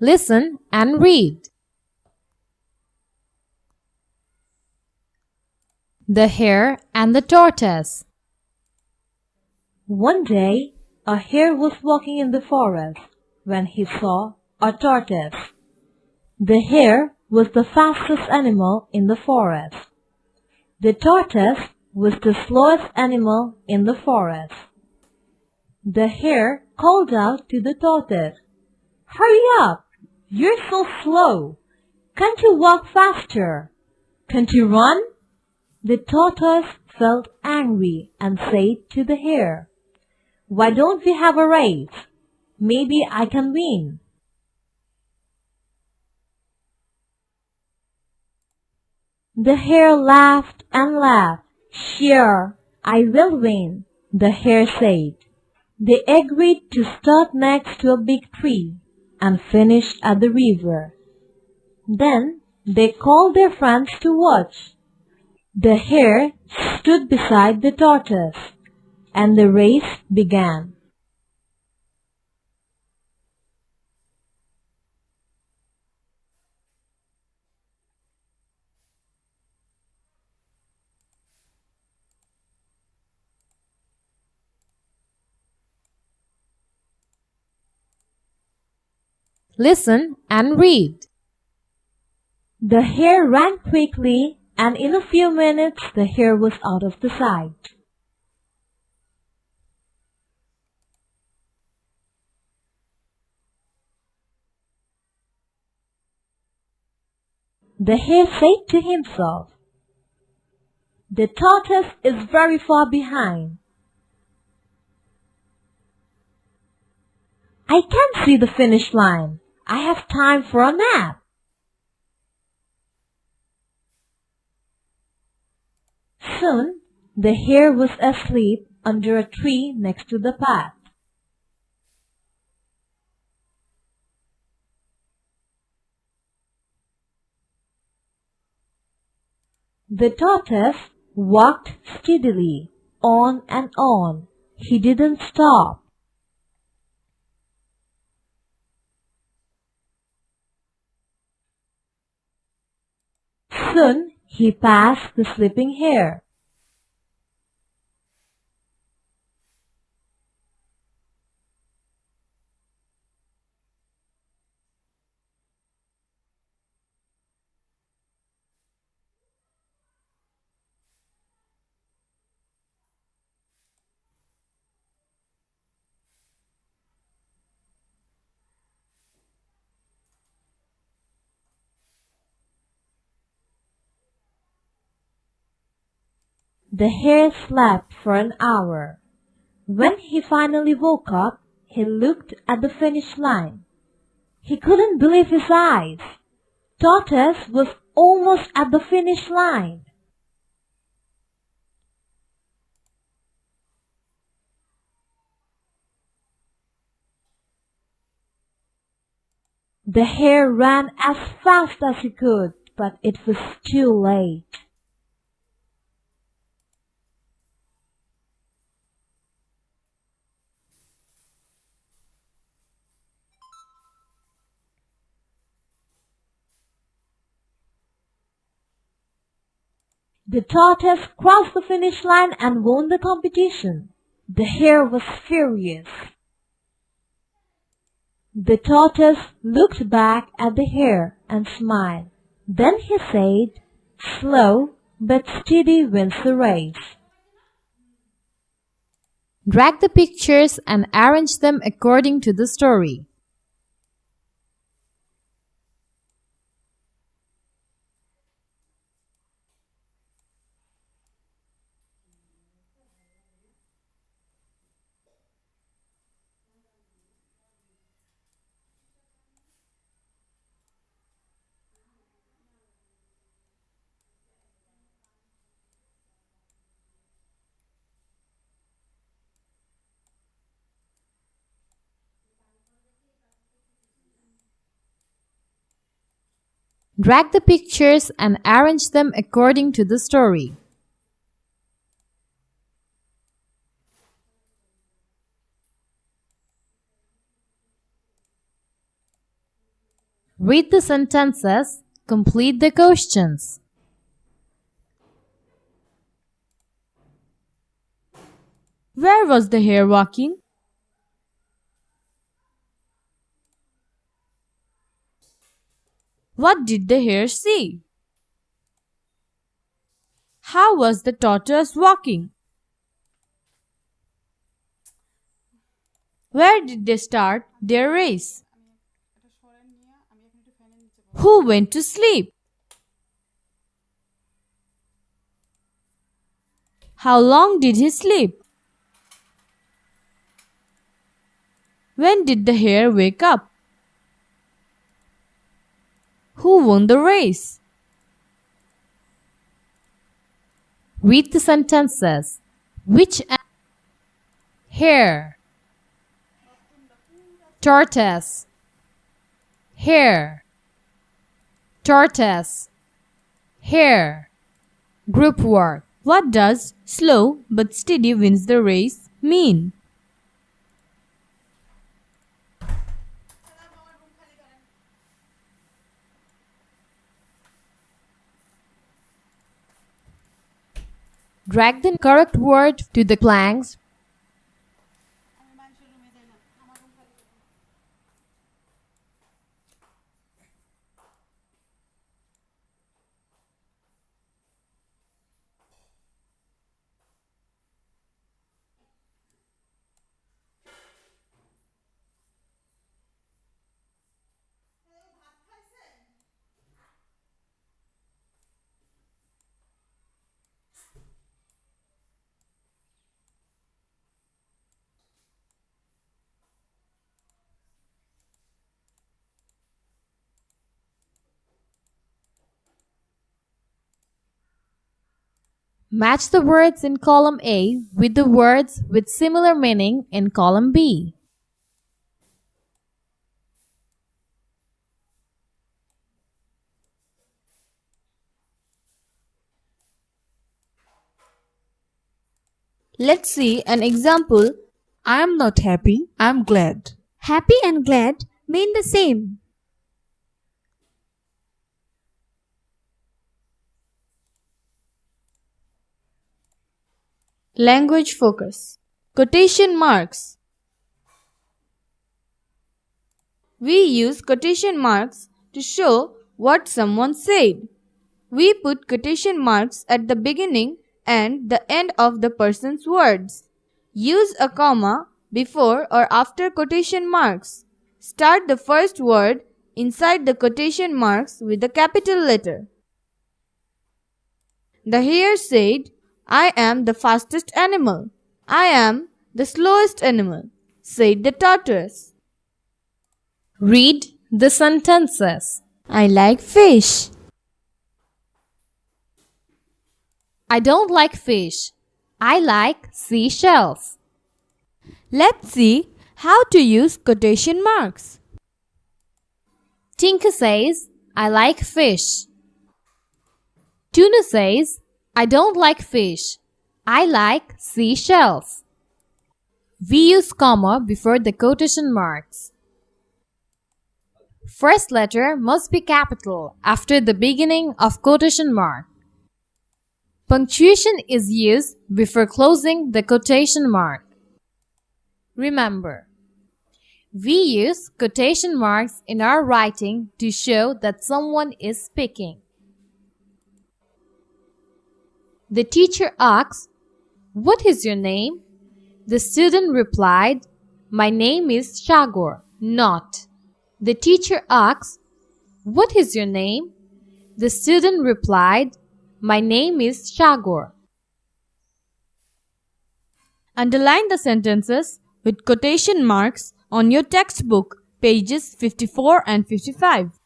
Listen and read. The hare and the tortoise. One day, a hare was walking in the forest when he saw a tortoise. The hare was the fastest animal in the forest. The tortoise was the slowest animal in the forest. The hare called out to the tortoise, "Hurry up! You're so slow. Can't you walk faster? Can't you run?" The tortoise felt angry and said to the hare, "Why don't we have a race? Maybe I can win." The hare laughed and laughed. "Sure, I will win," the hare said. They agreed to start next to a big tree and finish at the river. Then they called their friends to watch. The hare stood beside the tortoise, and the race began. Listen and read. The hare ran quickly, and in a few minutes the hare was out of the sight. The hare said to himself, "The tortoise is very far behind. I can't see the finish line. I have time for a nap." Soon, the hare was asleep under a tree next to the path. The tortoise walked steadily on and on. He didn't stop. Soon he passed the sleeping hare. The hare slept for an hour. When he finally woke up, he looked at the finish line. He couldn't believe his eyes. Tortoise was almost at the finish line. The hare ran as fast as he could, but it was too late. The tortoise crossed the finish line and won the competition. The hare was furious. The tortoise looked back at the hare and smiled. Then he said, "Slow but steady wins the race." Drag the pictures and arrange them according to the story. Drag the pictures and arrange them according to the story. Read the sentences. Complete the questions. Where was the hare walking? What did the hare see? How was the tortoise walking? Where did they start their race? Who went to sleep? How long did he sleep? When did the hare wake up? Who won the race? Read the sentences. Which hare, tortoise, hare, tortoise, hare. Group work. What does slow but steady wins the race mean? Drag the correct word to the blanks. Match the words in column A with the words with similar meaning in column B. Let's see an example. I am not happy, I am glad. Happy and glad mean the same. Language focus. Quotation marks. We use quotation marks to show what someone said. We put quotation marks at the beginning and the end of the person's words. Use a comma before or after quotation marks. Start the first word inside the quotation marks with a capital letter. The hare said, I am the fastest animal. I am the slowest animal, said the tortoise. Read the sentences. I like fish. I don't like fish. I like seashells. Let's see how to use quotation marks. Tinka says, I like fish. Tuna says, I don't like fish. I like seashells. We use comma before the quotation marks. First letter must be capital after the beginning of quotation mark. Punctuation is used before closing the quotation mark. Remember, we use quotation marks in our writing to show that someone is speaking. The teacher asks, "What is your name?" The student replied, "My name is Shagor." Not. The teacher asks, "What is your name?" The student replied, "My name is Shagor." Underline the sentences with quotation marks on your textbook, pages 54 and 55.